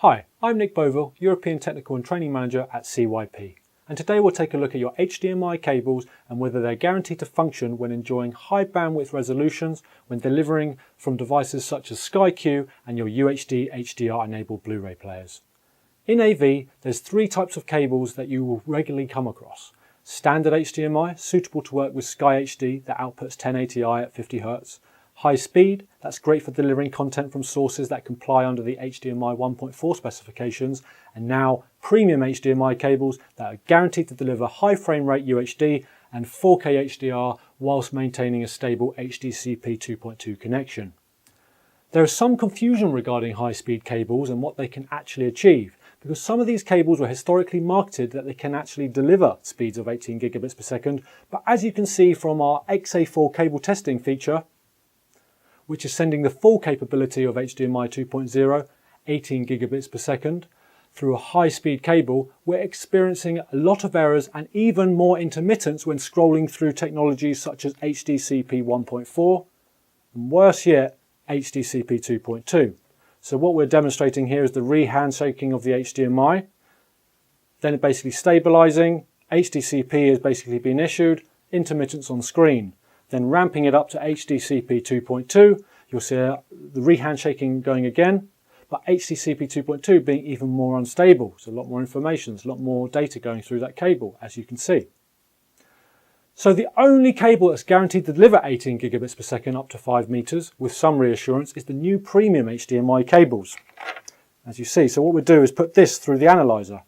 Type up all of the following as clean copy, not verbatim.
Hi, I'm Nick Boville, European Technical and Training Manager at CYP, and today we'll take a look at your HDMI cables and whether they're guaranteed to function when enjoying high bandwidth resolutions when delivering from devices such as SkyQ and your UHD HDR enabled Blu-ray players. In AV, there's three types of cables that you will regularly come across. Standard HDMI, suitable to work with SkyHD that outputs 1080i at 50Hz. High speed, that's great for delivering content from sources that comply under the HDMI 1.4 specifications, and now premium HDMI cables that are guaranteed to deliver high frame rate UHD and 4K HDR whilst maintaining a stable HDCP 2.2 connection. There is some confusion regarding high speed cables and what they can actually achieve, because some of these cables were historically marketed that they can actually deliver speeds of 18 gigabits per second, but as you can see from our XA4 cable testing feature, which is sending the full capability of HDMI 2.0, 18 gigabits per second, through a high-speed cable, we're experiencing a lot of errors and even more intermittence when scrolling through technologies such as HDCP 1.4, and worse yet, HDCP 2.2. So what we're demonstrating here is the re-handshaking of the HDMI, then basically stabilizing, HDCP has basically been issued, intermittence on screen. Then ramping it up to HDCP 2.2, you'll see the re-handshaking going again, but HDCP 2.2 being even more unstable. So a lot more information, there's a lot more data going through that cable, as you can see. So the only cable that's guaranteed to deliver 18 gigabits per second up to 5 meters with some reassurance is the new premium HDMI cables. As you see, so what we'll do is put this through the analyzer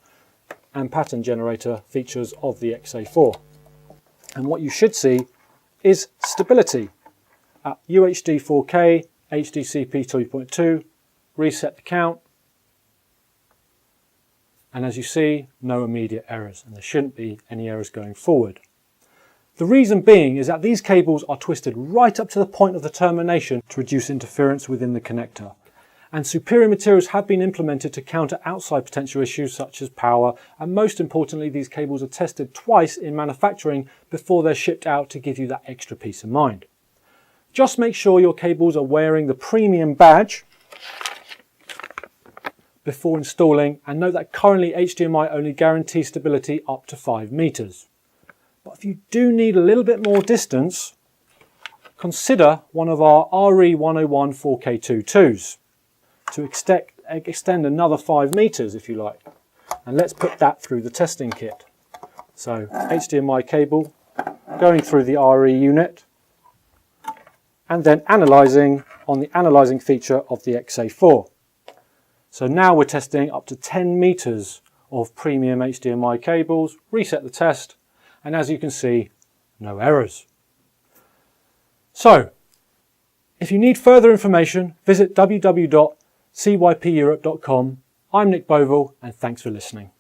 and pattern generator features of the XA4. And what you should see is stability at UHD 4K, HDCP 2.2, reset the count, and as you see, no immediate errors, and there shouldn't be any errors going forward. The reason being is that these cables are twisted right up to the point of the termination to reduce interference within the connector, and superior materials have been implemented to counter outside potential issues such as power, and most importantly these cables are tested twice in manufacturing before they're shipped out to give you that extra peace of mind. Just make sure your cables are wearing the premium badge before installing, and note that currently HDMI only guarantees stability up to 5 meters. But if you do need a little bit more distance, consider one of our RE101 4K22s. To extend another 5 meters if you like, and let's put that through the testing kit. So HDMI cable going through the RE unit and then analysing on the analysing feature of the XA4. So now we're testing up to 10 meters of premium HDMI cables, reset the test, and as you can see, no errors. So if you need further information, visit www.cypeurope.com. I'm Nick Boville, and thanks for listening.